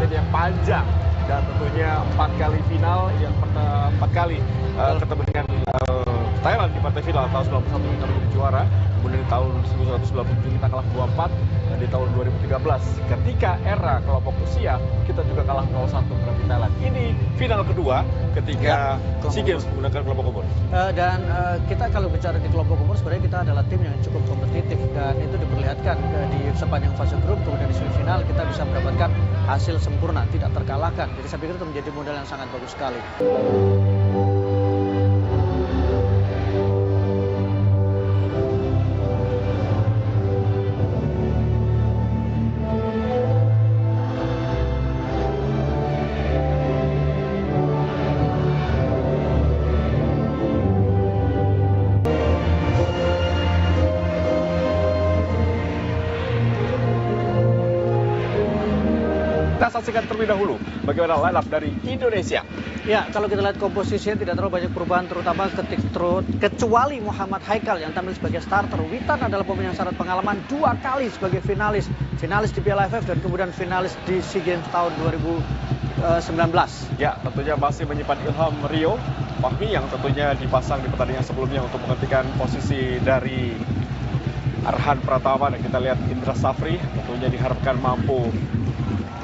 turnamen yang panjang dan tentunya 4 kali final yang 4 kali ketemu dengan Thailand di partai final. Tahun 91 kita menjadi juara, kemudian di tahun 1997 kita kalah 2-4, dan di tahun 2013 ketika era kelompok usia kita juga kalah 0-1 menghadapi Thailand. Ini final kedua ketika SEA Games menggunakan kelompok umur. Dan kita kalau bicara di kelompok umur sebenarnya kita adalah tim yang cukup kompetitif dan itu diperlihatkan di sepanjang fase grup, kemudian di semifinal kita bisa mendapatkan hasil sempurna, tidak terkalahkan. Jadi saya pikir itu menjadi modal yang sangat bagus sekali. Kita saksikan terlebih dahulu bagaimana line up dari Indonesia. Ya, kalau kita lihat komposisinya tidak terlalu banyak perubahan, terutama kecuali Muhammad Haikal yang tampil sebagai starter. Witan adalah pemain yang syarat pengalaman 2 kali sebagai finalis di Piala AFF dan kemudian finalis di SEA Games tahun 2019. Ya, tentunya masih menyimpan ilham Rio Fahmi yang tentunya dipasang di pertandingan sebelumnya untuk menggantikan posisi dari Arhan Pratama, dan kita lihat Indra Safri tentunya diharapkan mampu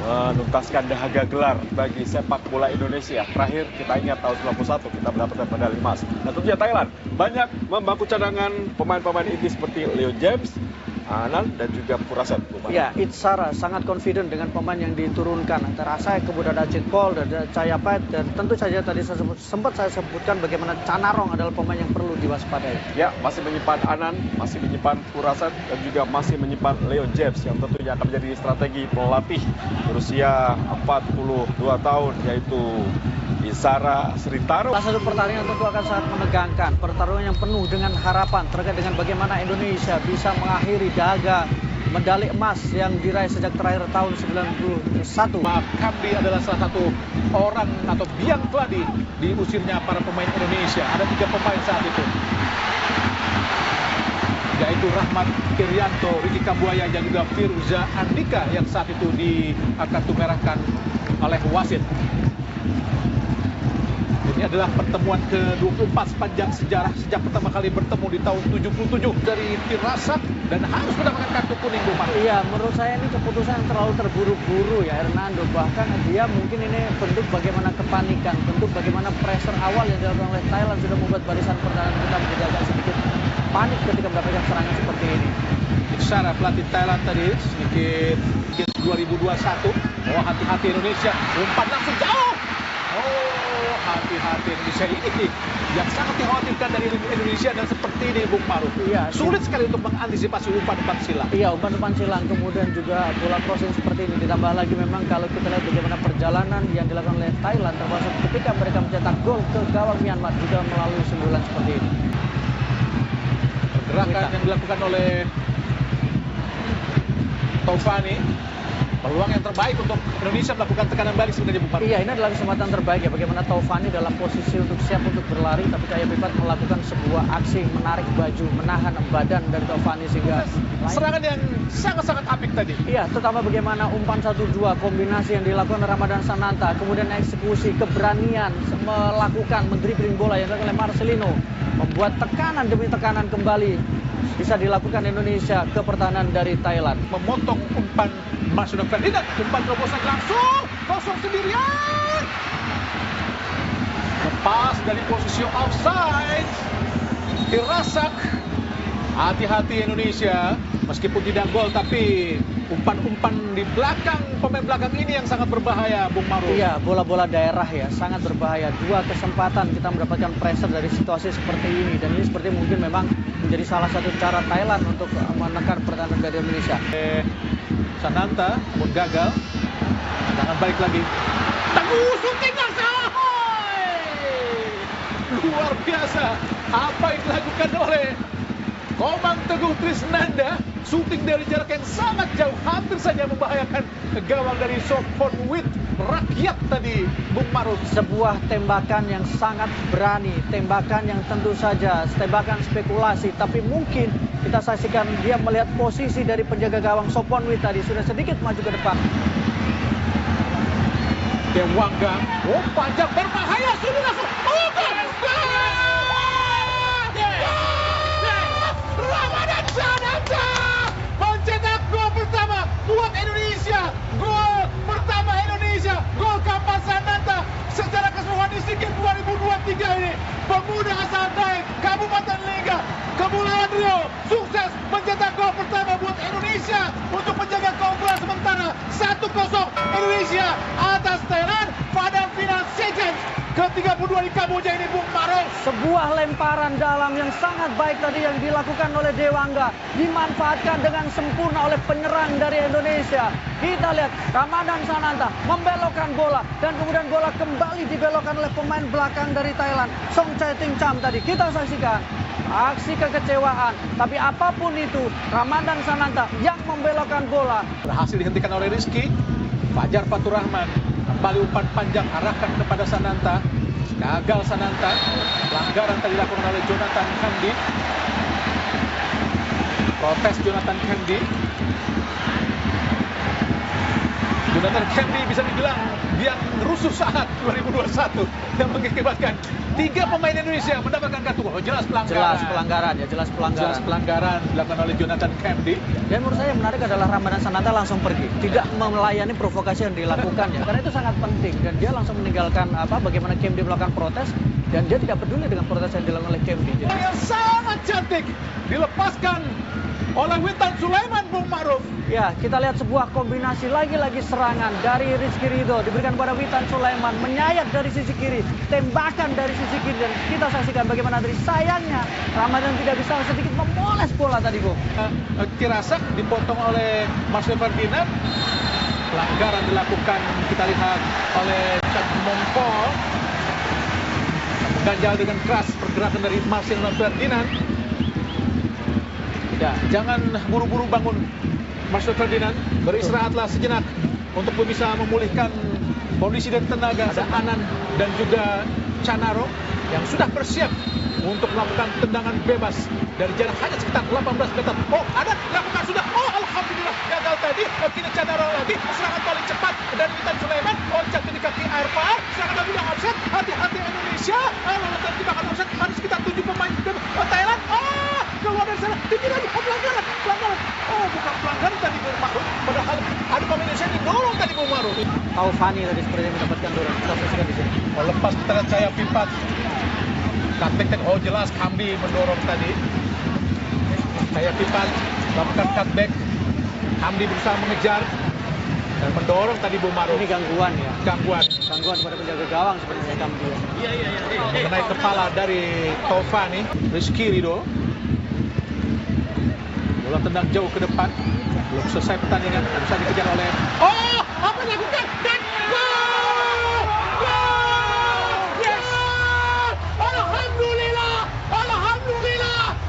menuntaskan dahaga gelar bagi sepak bola Indonesia. Terakhir kita ingat tahun 91 kita mendapatkan medali emas. Dan tentunya Thailand banyak membangku cadangan pemain-pemain inti seperti Leo James, Anan, dan juga Puraset. Ya, Itzara sangat confident dengan pemain yang diturunkan. Antara saya, kemudian ada Ajit Paul, ada Cahayapait, dan tentu saja tadi sempat saya sebutkan bagaimana Canarong adalah pemain yang perlu diwaspadai. Ya, masih menyimpan Anan, masih menyimpan Puraset, dan juga masih menyimpan Leo James yang tentunya akan menjadi strategi pelatih berusia 42 tahun, yaitu Isara Sritaro. Salah satu pertandingan tentu akan sangat menegangkan, pertarungan yang penuh dengan harapan terkait dengan bagaimana Indonesia bisa mengakhiri dahaga medali emas yang diraih sejak terakhir tahun 91. Kamdi adalah salah satu orang atau biang keladi diusirnya para pemain Indonesia. Ada 3 pemain saat itu, yaitu Rahmat Irianto, Ricky Kambuaya, dan juga Firza Andika yang saat itu dikartu merahkan oleh wasit. Ini adalah pertemuan ke-24 sepanjang sejarah sejak pertama kali bertemu di tahun 77 dari Firasat dan harus mendapatkan kartu kuning, Bu Maruf. Iya, menurut saya ini keputusan yang terlalu terburu-buru ya Hernando. Bahkan dia mungkin ini bentuk bagaimana kepanikan, bentuk bagaimana pressure awal yang dilakukan oleh Thailand sudah membuat barisan pertahanan kita menjadi agak sedikit panik ketika mendapatkan serangan seperti ini. Itzara pelatih Thailand tadi sedikit 2021. Oh, hati-hati Indonesia, umpan langsung jauh. Oh, hati-hati Indonesia, ini yang sangat dikhawatirkan dari Indonesia, dan seperti ini Bung Maruf. Iya, sulit sekali untuk mengantisipasi umpan-umpan silang. Iya, umpan-umpan silang, kemudian juga bola crossing seperti ini. Ditambah lagi memang kalau kita lihat bagaimana perjalanan yang dilakukan oleh Thailand, termasuk ketika mereka mencetak gol ke gawang Myanmar juga melalui sundulan seperti ini. Pergerakan yang dilakukan oleh Taufani, peluang yang terbaik untuk Indonesia melakukan tekanan balik sebenarnya, Bu Maruf. Iya, ini adalah kesempatan terbaik ya bagaimana Taufani dalam posisi untuk siap untuk berlari, tapi Cahayapait melakukan sebuah aksi menarik baju, menahan badan dari Taufani sehingga serangan yang sangat-sangat apik tadi. Iya, terutama bagaimana umpan 1-2 kombinasi yang dilakukan Ramadan Sananta, kemudian eksekusi, keberanian melakukan mendribling bola yang dilakukan oleh Marcelino, membuat tekanan demi tekanan kembali bisa dilakukan Indonesia ke pertahanan dari Thailand. Memotong umpan Marcelino Ferdinand, umpan terobosan langsung kosong sendirian, lepas dari posisi offside. Dirasak, hati-hati Indonesia, meskipun tidak gol tapi umpan-umpan di belakang pemain belakang ini yang sangat berbahaya, Bung Maruf. Iya, bola-bola daerah ya, sangat berbahaya. 2 kesempatan kita mendapatkan pressure dari situasi seperti ini, dan ini seperti mungkin memang menjadi salah satu cara Thailand untuk menekan pertahanan dari Indonesia. Sananta pun gagal. Jangan balik lagi. Teguh syuting langsung. Luar biasa apa yang dilakukan oleh Komang Teguh Trisnanda. Syuting dari jarak yang sangat jauh, hampir saja membahayakan gawang dari Sophonwit rakyat tadi, Bung Maruf. Sebuah tembakan yang sangat berani, tembakan yang tentu saja tembakan spekulasi, tapi mungkin kita saksikan dia melihat posisi dari penjaga gawang Sophonwit tadi sudah sedikit maju ke depan. Dewangga. Oh, panjang berbahaya. Sudah langsung. Oh, gol! Ramadan Sananta mencetak gol pertama buat Indonesia. Gol pertama Indonesia. Gol Kampan Sananta secara keseluruhan di SEA Games 2023 ini. Pemuda asal Daeng, Kabupaten Lingga, Kepulauan Riau, sukses mencetak gol pertama buat Indonesia untuk menjaga keunggulan sementara 1-0 Indonesia atas Thailand pada final SEA Games ke-32 di Kamboja ini, Bung Maro. Sebuah lemparan dalam yang sangat baik tadi yang dilakukan oleh Dewangga, dimanfaatkan dengan sempurna oleh penyerang dari Indonesia. Kita lihat Ramadan Sananta membelokkan bola dan kemudian bola kembali dibelokkan oleh pemain belakang dari Thailand, Song Chae Ting Cham tadi. Kita saksikan aksi kekecewaan, tapi apapun itu Ramadan Sananta yang membelokkan bola. Berhasil dihentikan oleh Rizky. Fajar Fatur Rahman kembali umpan panjang arahkan kepada Sananta. Gagal Sananta. Pelanggaran tadi dilakukan oleh Jonathan Kandi. Protes Jonathan Kandi. Jonathan Kandi bisa dibilang yang rusuh saat 2021 yang mengakibatkan 3 pemain Indonesia mendapatkan kartu. Oh, jelas pelanggaran. Jelas pelanggaran ya, jelas pelanggaran. Jelas pelanggaran dilakukan oleh Jonathan Kandi. Dan menurut saya yang menarik adalah Ramadan Sananta langsung pergi, tidak melayani provokasi yang dilakukan ya. Karena itu sangat penting dan dia langsung meninggalkan bagaimana Kemdi melakukan protes dan dia tidak peduli dengan protes yang dilakukan oleh Kemdi. Yang sangat cantik dilepaskan oleh Witan Sulaiman, Bung Ma'ruf. Ya, kita lihat sebuah kombinasi lagi-lagi serangan dari Rizky Ridho diberikan pada Witan Sulaiman, menyayat dari sisi kiri, tembakan dari sisi kiri, dan kita saksikan bagaimana dari sayangnya Ramadan tidak bisa sedikit memoles bola tadi, Bung. Kirasak dipotong oleh Marcel Ferdinand. Pelanggaran dilakukan, kita lihat, oleh Cak Mongpol. Mengganjal dengan keras pergerakan dari Marcel Ferdinand. Tidak, jangan buru-buru bangun Marcel Ferdinand. Beristirahatlah sejenak untuk bisa memulihkan kondisi dan tenaga. Ada Anan dan juga Canaro yang sudah bersiap untuk melakukan tendangan bebas dari jarak hanya sekitar 18 meter. Oh, ada, lakukan sudah. Oh, alhamdulillah, gagal tadi. Kini Canaro lagi, serangan paling cepat dari Witan Sulaiman. Oh, jatuh di kaki Airfar. Serangan lagi yang offset. Hati-hati Indonesia. Lalu terjebak offset. Ada sekitar 7 pemain Thailand. Keluar dari sana. Tinggi lagi. Oh, pelanggaran. Oh, bukan pelanggaran tadi, Bung Ma'ruf. Padahal ada pemain Indonesia yang didorong tadi, Bung Ma'ruf. Taufani tadi sepertinya mendapatkan dorong. Kita saksikan di sini. Melepas kita lihat Cahaya Pipat. Cutback, oh jelas Kambi mendorong tadi. Cahaya Pipat melakukan cutback. Kambi berusaha mengejar dan mendorong tadi, Bung Ma'ruf. Ini gangguan ya. Gangguan Pada penjaga gawang sepertinya Kambi. mengenai kepala dari Taufani. Rizky Ridho. Bola tendang jauh ke depan. Belum selesai pertandingan. Bisa dikejar oleh... Oh! Apa yang dilakukan? Dan gol! Yes! Alhamdulillah!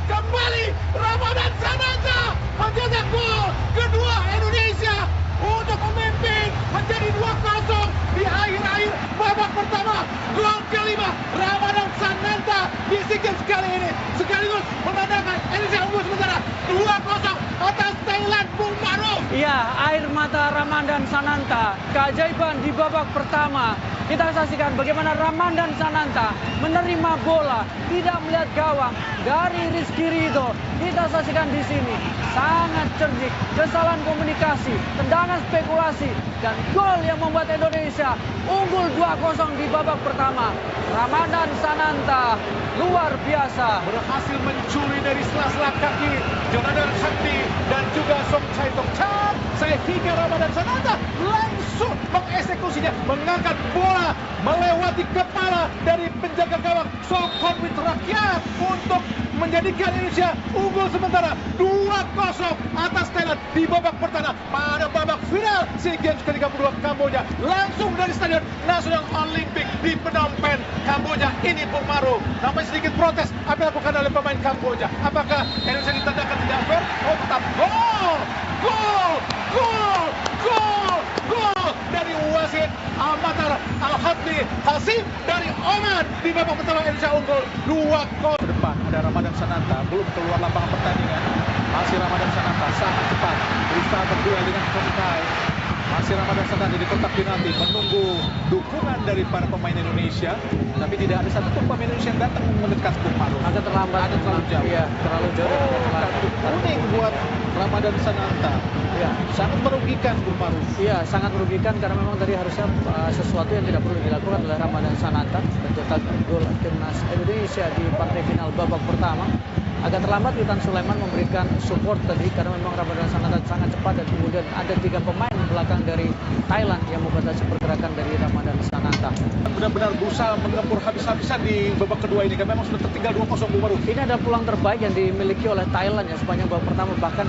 Kembali Ramadan Sananta mencetak gol kedua Indonesia untuk memimpin menjadi 2-0 di akhir-akhir babak pertama. Gol kelima Ramadan Sananta di SEA Games kali ini sekaligus menandakan Indonesia unggul sementara 2-0 atas Thailand, Bung Ma'ruf. Iya, air mata Ramadan Sananta, keajaiban di babak pertama. Kita saksikan bagaimana Ramadan Sananta menerima bola, tidak melihat gawang dari Rizky Ridho. Kita saksikan di sini, sangat cerdik, kesalahan komunikasi, tendangan spekulasi, dan gol yang membuat Indonesia unggul 2-0 di babak pertama. Ramadan Sananta luar biasa. Berhasil mencuri dari sela-sela kaki Jonathan Kandi dan juga Song Chae Ting Cham, sehingga Ramadan Sananta langsung mengeksekusinya, mengangkat bola melewati kepala dari penjaga gawang Song Kon Wit Rakyat untuk menjadikan Indonesia unggul sementara 2-0 atas Thailand di babak pertama pada babak final SEA Games ke-32 Kamboja, langsung dari Stadion Nasional Olimpik di Phnom Penh, Kamboja ini, Bung Ma'ruf. Nampak sedikit protes apa yang dilakukan oleh pemain Kamboja. Apakah Indonesia ditandangkan tidak fair? Oh, tetap gol dari wasit Al-Matar Al-Hadli Hasim dari Oman. Di babak pertama Indonesia unggul 2-0. Ke depan ada Ramadan Sananta, belum keluar lapangan pertandingan. Masih Ramadan Sananta sangat cepat berusaha berduel dengan Kong Tai. Masih Ramadan Sananta di kotak penalti menunggu dukungan dari para pemain Indonesia, tapi tidak ada satupun pemain Indonesia yang datang mendekat Bung Maruf. Agak terlambat. Agak terlalu jauh. Iya, terlalu jauh. Kartu kuning buat Ramadan Sananta. Iya. Sangat merugikan Bung Maruf. Iya, sangat merugikan karena memang tadi harusnya sesuatu yang tidak perlu dilakukan oleh Ramadan Sananta, pencetak gol timnas Indonesia di partai final babak pertama. Agak terlambat Witan Sulaiman memberikan support tadi karena memang Ramadan Sananta sangat cepat dan kemudian ada 3 pemain belakang dari Thailand yang membatasi pergerakan dari Ramadan Sananta. Benar-benar berusaha mengepur habis-habisan di babak kedua ini, kan memang sudah tertinggal 2-0 Bung Maruf. Ini ada peluang terbaik yang dimiliki oleh Thailand ya sepanjang babak pertama, bahkan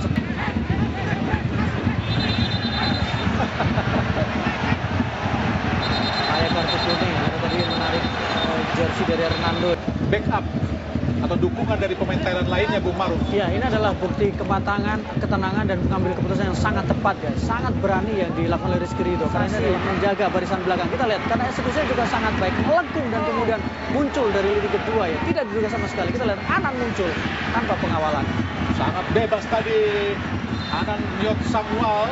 kayak kartu kuning karena tadi menarik jersey dari Hernando. Backup atau dukungan dari pemain Thailand lainnya Bung Maruf. Ya, ini adalah bukti kematangan, ketenangan dan mengambil keputusan yang sangat tepat ya. Sangat berani yang dilakukan oleh Rizky Ridho karena ini adalah menjaga barisan belakang. Kita lihat karena eksekusinya juga sangat baik, melengkung dan kemudian muncul dari lini kedua ya. Tidak diduga sama sekali. Kita lihat Anan muncul tanpa pengawalan. Sangat bebas tadi Anan Yot Samuel,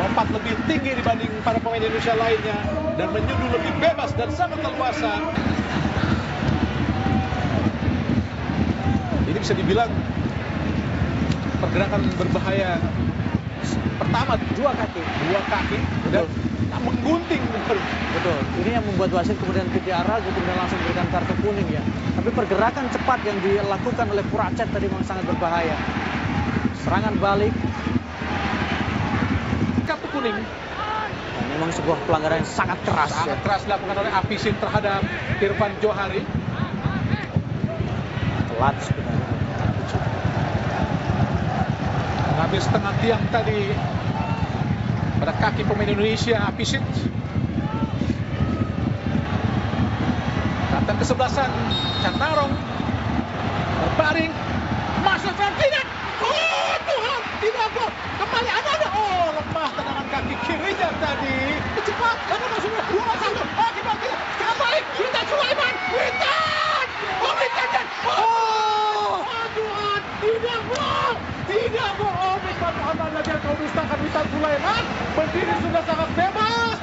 lompat lebih tinggi dibanding para pemain Indonesia lainnya dan menyundul lebih bebas dan sangat leluasa. Ini bisa dibilang pergerakan berbahaya pertama, Dua kaki. dan menggunting. Betul. Ini yang membuat wasit kemudian tidak ragu kemudian langsung memberikan kartu kuning ya. Tapi pergerakan cepat yang dilakukan oleh Puracet tadi memang sangat berbahaya. Serangan balik. Kartu kuning. Dan memang sebuah pelanggaran yang sangat keras. Sangat keras dilakukan oleh Apisin terhadap Irfan Johari. Telat sebenarnya. Mengambil setengah tiang tadi pada kaki pemain Indonesia Apisit. Datang kesebelasan Cantarong, berbaring, masuk tidak. Oh Tuhan, tidak gol. Kembali ada. Oh, lemah tendangan kaki kirinya tadi. Cepat, karena masuk 2-1. Oh, kita sekarang balik. Witan Sulaiman, Witan. Oh, Witan. Oh, Tuhan, tidak gol. Tidak bohong, Iqbal Muhammad lagi yang kau dustakan Witan Sulaiman. Berdiri sudah sangat bebas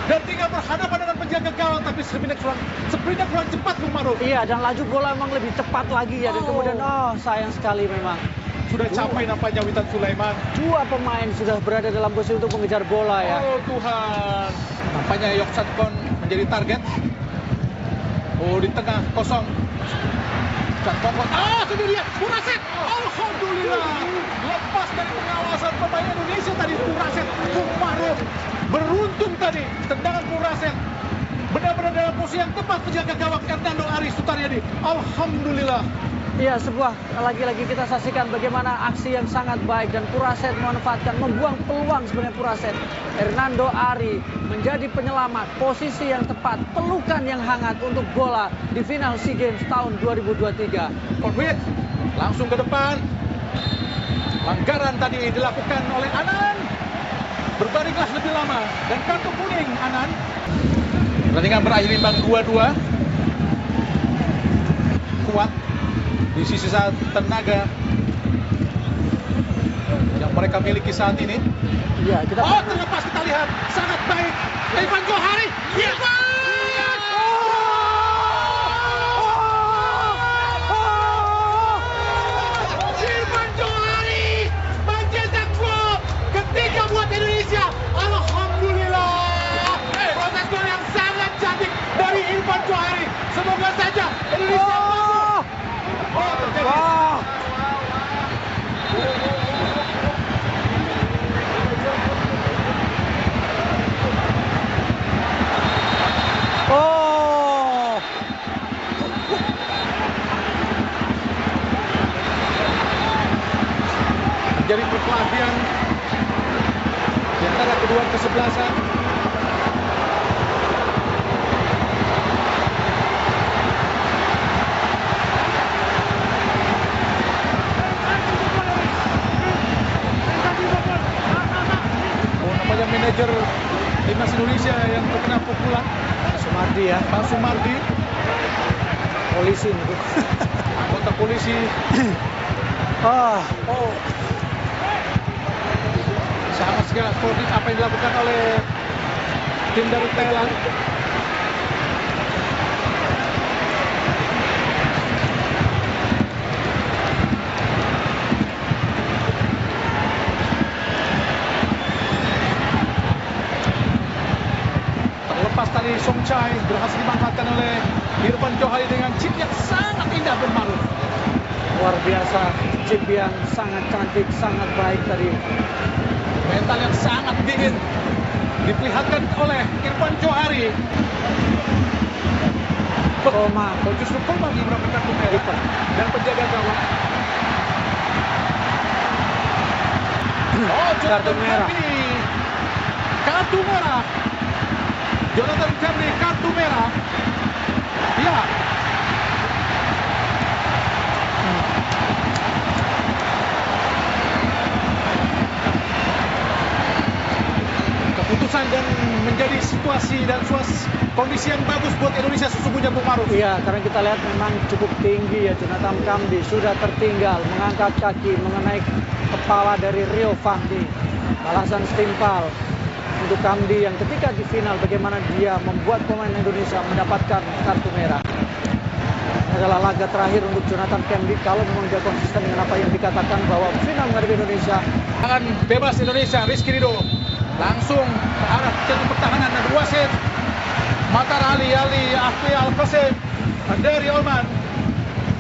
dan tinggal berhadapan dengan penjaga gawang, tapi sepindah kurang cepat Bung Maruf. Iya, dan laju bola memang lebih cepat lagi ya. Dan kemudian sayang sekali memang. Sudah capai nampaknya Witan Sulaiman. 2 pemain sudah berada dalam posisi untuk mengejar bola ya. Oh Tuhan. Nampaknya Yoksatkon menjadi target. Oh, di tengah kosong. Satkon. Sendirian. Puraset. Alhamdulillah. Lepas dari pengawasan pemain Indonesia tadi Puraset. Bung Maruf. Beruntung tadi tendangan Puraset. Benar-benar dalam posisi yang tepat penjaga gawang Hernando Aris Sutaryadi. Alhamdulillah. Iya, sebuah lagi-lagi kita saksikan bagaimana aksi yang sangat baik dan Puraset memanfaatkan, membuang peluang sebenarnya Puraset. Hernando Ari menjadi penyelamat, posisi yang tepat, pelukan yang hangat untuk bola di final SEA Games tahun 2023. Korwit langsung ke depan. Pelanggaran tadi dilakukan oleh Anan. Berbaringlah lebih lama dan kartu kuning Anan. Pertandingan berakhir imbang 2-2. Kuat di sisi saat tenaga yang mereka miliki saat ini. Iya, kita Terlepas kita lihat sangat baik Irfan Johari. Irfan Johari mencetak gol ketiga buat Indonesia. Alhamdulillah. Proses gol yang sangat cantik dari Irfan Johari. Semoga saja Indonesia menjadi perkelahian di antara kedua kesebelasan. Namanya manajer timnas Indonesia yang terkena pukulan, Sumardi ya, Pak Sumardi, polisi nih. anggota polisi. Ah, Sama segala koordinat apa yang dilakukan oleh tim dari Thailand. Terlepas tadi Song Chai berhasil dimanfaatkan oleh Irfan Johari dengan chip yang sangat indah bermarut. Luar biasa, chip yang sangat cantik, sangat baik tadi. Mental yang sangat dingin diperlihatkan oleh Irfan Johari. Koma. Justru Koma di beberapa kartu merah dan penjaga gawang. Kartu merah. Kartu merah. Jonathan Camry kartu merah. Ya. Keputusan dan menjadi situasi dan kondisi yang bagus buat Indonesia sesungguhnya, Bung Maruf. Iya, karena kita lihat memang cukup tinggi ya. Jonathan Kamdi sudah tertinggal, mengangkat kaki mengenai kepala dari Rio Fahmi. Balasan setimpal untuk Kamdi yang ketika di final bagaimana dia membuat pemain Indonesia mendapatkan kartu merah. Ini adalah laga terakhir untuk Jonathan Kamdi kalau memang dia konsisten dengan apa yang dikatakan bahwa final menghadapi Indonesia. Tangan bebas Indonesia, Rizky Ridho langsung ke arah jatuh pertahanan dan wasit Matar Ali Afri Al-Qasim dari Oman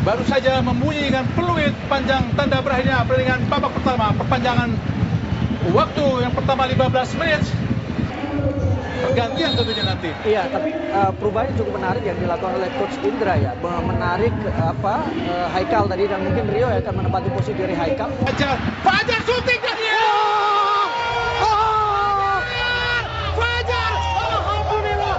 baru saja membunyi dengan peluit panjang tanda berakhirnya pertandingan babak pertama, perpanjangan waktu yang pertama 15 menit. Pergantian tentunya nanti. Iya, tapi perubahan cukup menarik yang dilakukan oleh Coach Indra ya, menarik Haikal tadi dan mungkin Rio akan menempati posisi dari Haikal. Fajar shooting dan Fajar, alhamdulillah.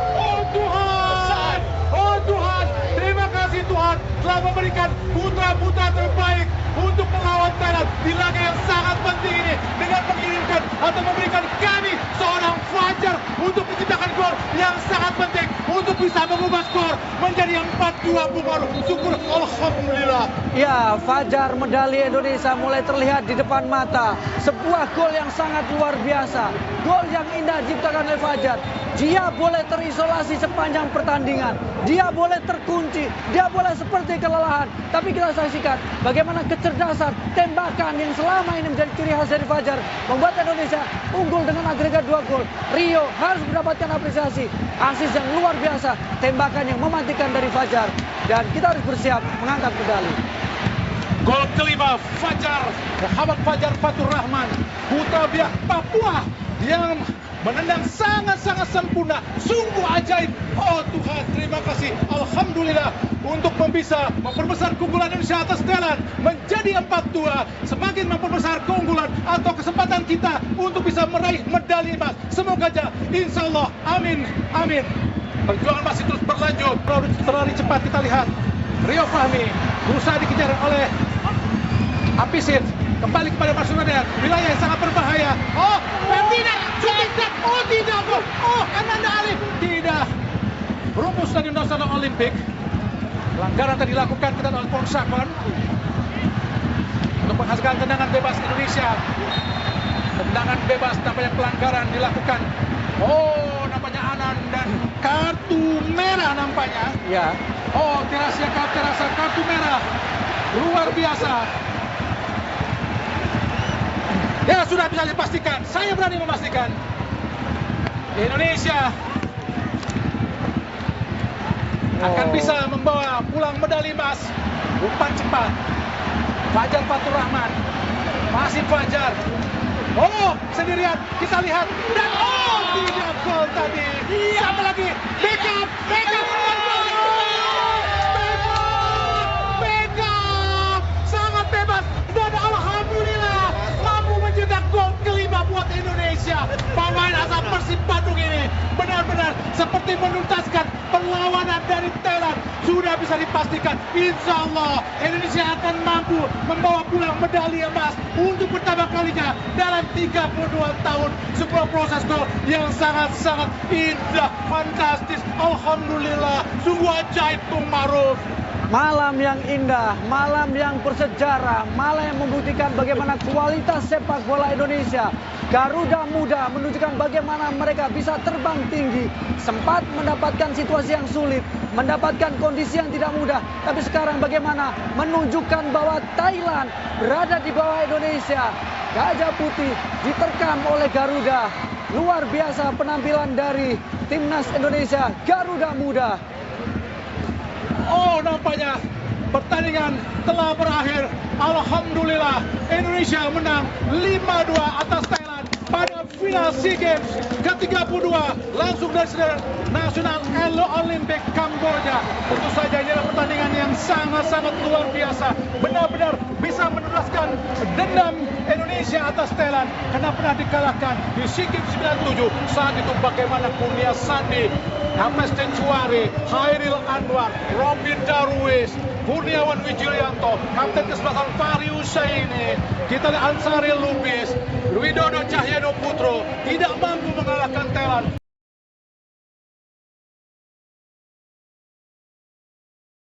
Oh Tuhan, terima kasih Tuhan telah memberikan putra-putra terbaik untuk melawan Thailand di laga yang sangat penting ini dengan mengirimkan atau memberikan kami seorang Fajar untuk menciptakan gol yang sangat penting untuk bisa mengubah skor menjadi 4-2, Bung Maruf. Syukur alhamdulillah. Ya, Fajar medali Indonesia mulai terlihat di depan mata. Sebuah gol yang sangat luar biasa. Gol yang indah diciptakan oleh Fajar. Dia boleh terisolasi sepanjang pertandingan. Dia boleh terkunci. Dia boleh seperti kelelahan. Tapi kita saksikan bagaimana kecerdasan tembakan yang selama ini menjadi ciri khas dari Fajar membuat Indonesia unggul dengan agregat 2 gol. Rio harus mendapatkan apresiasi. Asis yang luar biasa. Tembakan yang mematikan dari Fajar. Dan kita harus bersiap mengangkat medali. Gol kelima Fajar, Muhammad Fajar Fatur Rahman, putra biak Papua yang menendang sangat-sangat sempurna, sungguh ajaib. Oh Tuhan, terima kasih, alhamdulillah untuk bisa memperbesar keunggulan Indonesia atas Thailand menjadi 4-2, semakin memperbesar keunggulan atau kesempatan kita untuk bisa meraih medali emas. Semoga aja, insya Allah, amin, amin. Perjuangan masih terus berlanjut. Terlalu cepat kita lihat Rio Fahmi berusaha dikejar oleh Apisit, kembali kepada Masunader, wilayah yang sangat berbahaya. Oh, tidak, shooting, oh tidak, oh Ananda Ali, tidak. Rumus Stadion Nasional Olimpik, pelanggaran tadi dilakukan kita oleh Pon Sakon untuk menghasilkan tendangan bebas Indonesia. Tendangan bebas, nampaknya pelanggaran dilakukan. Oh, nampaknya Anan dan kartu merah nampaknya. Ya. Oh, terasa kartu merah. Luar biasa. Ya, sudah bisa dipastikan. Saya berani memastikan. Indonesia akan bisa membawa pulang medali emas. Umpan cepat. Fajar Fatur Rahman. Masih Fajar. Oh, sendirian. Kita lihat. Dan oh, tidak gol tadi. Siapa lagi? Beckham. Sangat bebas. Dan alhamdulillah mampu mencetak gol kelima buat Indonesia. Pemain asal Persib Bandung ini benar-benar seperti menuntaskan perlawanan dari Thailand. Sudah bisa dipastikan, insya Allah Indonesia akan mampu membawa pulang medali emas untuk pertama kalinya dalam 32 tahun. Sebuah proses gol yang sangat-sangat indah, fantastis. Alhamdulillah, sungguh ajaib, Bung Maruf. Malam yang indah, malam yang bersejarah, malam yang membuktikan bagaimana kualitas sepak bola Indonesia. Garuda Muda menunjukkan bagaimana mereka bisa terbang tinggi. Sempat mendapatkan situasi yang sulit, mendapatkan kondisi yang tidak mudah. Tapi sekarang bagaimana menunjukkan bahwa Thailand berada di bawah Indonesia. Gajah Putih diterkam oleh Garuda. Luar biasa penampilan dari timnas Indonesia, Garuda Muda. Oh, nampaknya pertandingan telah berakhir. Alhamdulillah, Indonesia menang 5-2 atas Thailand pada final SEA Games ke-32 langsung dari Stadion Nasional Olympic Kamboja. Tentu saja ini adalah pertandingan yang sangat-sangat luar biasa. Benar-benar bisa meneruskan dendam Indonesia atas Thailand karena pernah dikalahkan di SEA Games 97. Saat itu bagaimana Kurnia Sandi, Hames Tencuari, Hairil Anwar, Robin Darwis, Kurniawan Wijulianto, Kapten ke-11 Fahri Husaini, kita lihat Ansari Lubis, Widodo Cahyono Putro tidak mampu mengalahkan Thailand.